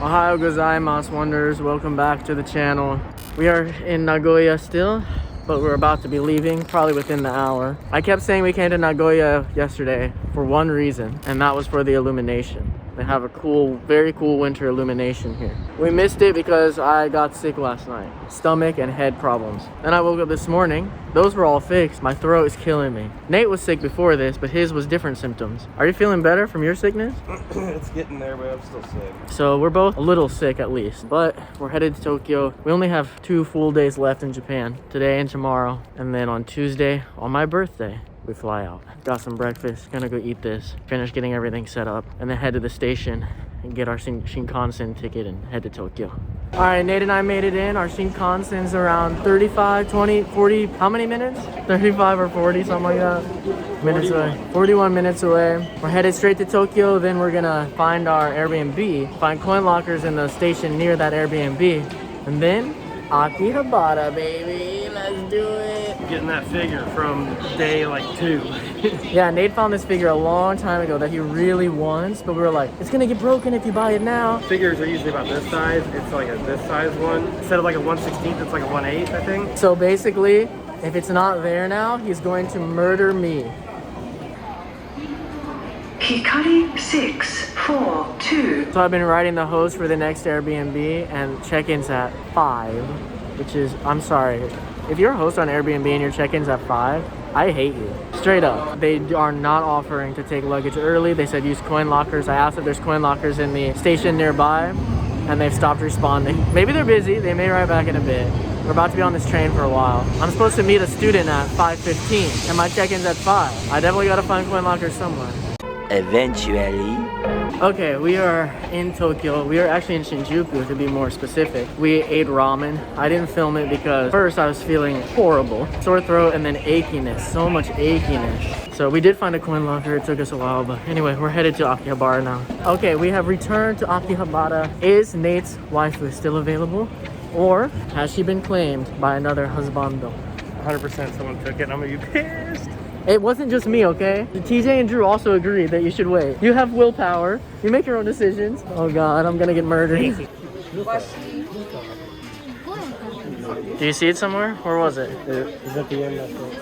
Ohio gozaimasu, wonders. Welcome back to the channel. We are in Nagoya still, but we're about to be leaving probably within the hour. I kept saying we came to Nagoya yesterday for one reason, and that was for the illumination. They have a cool, very cool winter illumination here. We missed it because I got sick last night. Stomach and head problems. Then I woke up this morning. Those were all fixed. My throat is killing me. Nate was sick before this, but his was different symptoms. Are you feeling better from your sickness? It's getting there, but I'm still sick. So we're both a little sick at least, but we're headed to Tokyo. We only have 2 full days left in Japan, today and tomorrow. And then on Tuesday, on my birthday, we fly out. Got some breakfast, gonna go eat this, finish getting everything set up, and then head to the station and get our Shinkansen ticket and head to Tokyo. All right, Nate and I made it in. Our Shinkansen's around 35, 20, 40, how many minutes? 35 or 40, something like that. Minutes away. 41 minutes away. We're headed straight to Tokyo, then we're gonna find our Airbnb, find coin lockers in the station near that Airbnb, and then Akihabara, baby, let's do it. Getting that figure from day like 2. Yeah, Nate found this figure a long time ago that he really wants, but we were like, it's gonna get broken if you buy it now. Figures are usually about this size. It's like this size one. Instead of like a 1/16, it's like a 1/8, I think. So basically, if it's not there now, he's going to murder me. Hikari 642. So I've been writing the host for the next Airbnb, and check-in's at 5, which is, I'm sorry. If you're a host on Airbnb and your check-in's at 5, I hate you. Straight up. They are not offering to take luggage early. They said use coin lockers. I asked if there's coin lockers in the station nearby, and they've stopped responding. Maybe they're busy. They may write back in a bit. We're about to be on this train for a while. I'm supposed to meet a student at 5:15, and my check-in's at 5. I definitely gotta find coin lockers somewhere. Eventually. Okay, we are in Tokyo. We are actually in Shinjuku, to be more specific. We ate ramen. I didn't film it because first I was feeling horrible. Sore throat and then achiness. So much achiness. So we did find a coin locker. It took us a while, but anyway, we're headed to Akihabara now. Okay, we have returned to Akihabara. Is Nate's wife still available? Or has she been claimed by another husbando? 100% someone took it and I'm gonna be pissed. It wasn't just me, okay? TJ and Drew also agreed that you should wait. You have willpower. You make your own decisions. Oh God, I'm gonna get murdered. Do you see it somewhere? Where was it? Is at the end, I think.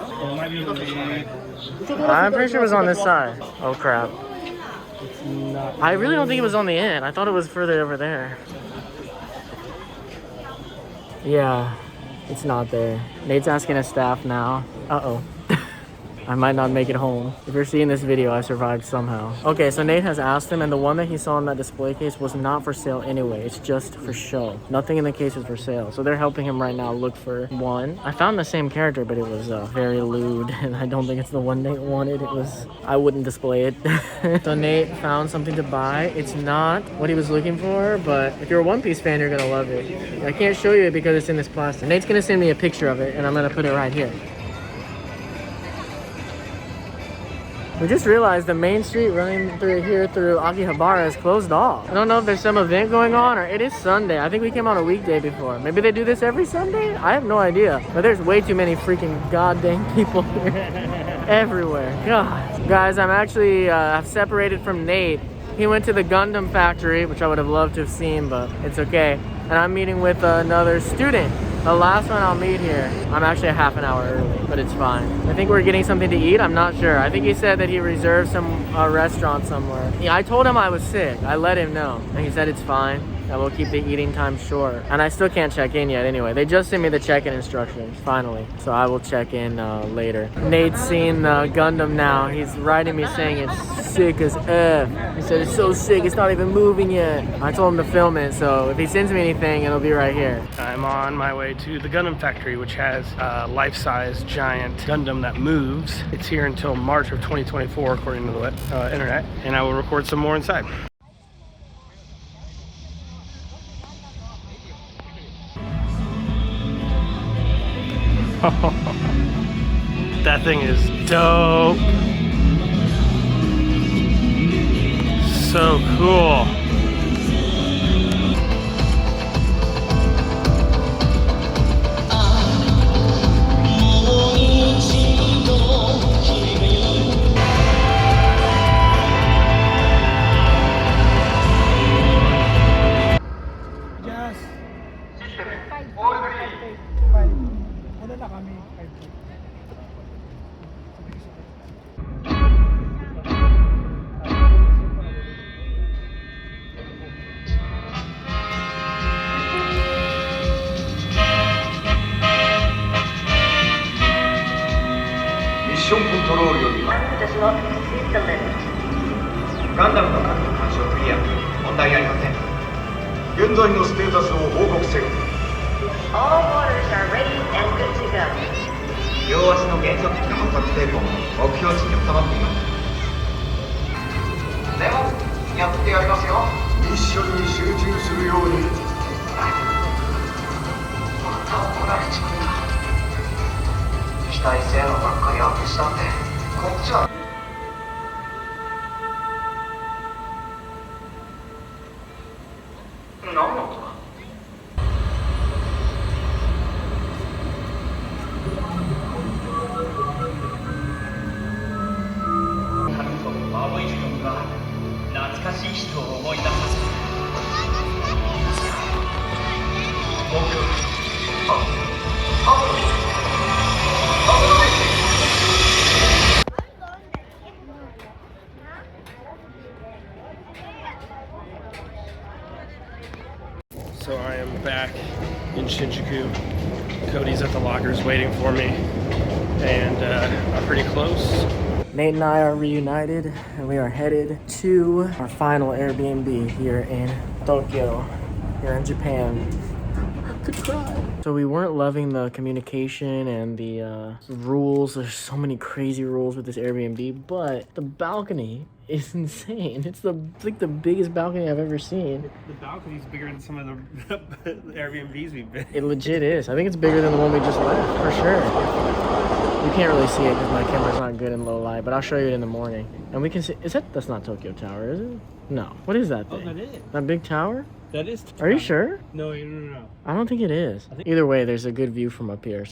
I'm pretty sure it was on this side. Oh crap. It's not. I really don't think it was on the end. I thought it was further over there. Yeah, it's not there. Nate's asking his staff now. Uh-oh. I might not make it home. If you're seeing this video, I survived somehow. Okay, so Nate has asked him, and the one that he saw in that display case was not for sale anyway. It's just for show. Nothing in the case is for sale. So they're helping him right now look for one. I found the same character, but it was very lewd, and I don't think it's the one Nate wanted. It was, I wouldn't display it. So Nate found something to buy. It's not what he was looking for, but if you're a One Piece fan, you're gonna love it. I can't show you it because it's in this plastic. Nate's gonna send me a picture of it, and I'm gonna put it right here. We just realized the main street running through here through Akihabara is closed off. I don't know if there's some event going on or it is Sunday. I think we came on a weekday before. Maybe they do this every Sunday? I have no idea. But there's way too many freaking goddamn people here. Everywhere. God. Guys, I'm actually I've separated from Nate. He went to the Gundam factory, which I would have loved to have seen, but it's okay. And I'm meeting with another student. The last one I'll meet here. I'm actually a half an hour early, but it's fine. I think we're getting something to eat. I'm not sure. I think he said that he reserved some restaurant somewhere. Yeah, I told him I was sick. I let him know, and he said it's fine. That will keep the eating time short. And I still can't check in yet anyway. They just sent me the check-in instructions, finally. So I will check in later. Nate's seen Gundam now. He's writing me saying it's sick as F. He said it's so sick, it's not even moving yet. I told him to film it, so if he sends me anything, it'll be right here. I'm on my way to the Gundam factory, which has a life-size giant Gundam that moves. It's here until March of 2024, according to the internet. And I will record some more inside. That thing is dope. So cool. トロールよりは Does not exceed the limit. ガンダムの管理干渉クリア。問題ありません。現在のステータスを報告せよ。 All waters are ready and good to go. 両足の減速機の発達成功も目標値に収まっています。でもやってやりますよ。ミッションに集中するように。また怒られちまった。機体性能ばっかりアップしたってこっちは。何の音だ。青い瞳は懐かしい人を思い出させる。So I am back in Shinjuku. Cody's at the lockers waiting for me, and I'm pretty close. Nate and I are reunited, and we are headed to our final Airbnb here in Tokyo, here in Japan. Could cry. So we weren't loving the communication and the rules. There's so many crazy rules with this Airbnb, but the balcony is insane. It's like the biggest balcony I've ever seen. The balcony's bigger than some of the Airbnbs we've been. It legit is. I think it's bigger than the one we just left, for sure. You can't really see it because my camera's not good in low light, but I'll show you it in the morning. And we can see, that's not Tokyo Tower, is it? No. What is that thing? Oh, that is. That big tower? That is. Are you sure? No. I don't think it is. Either way, there's a good view from up here.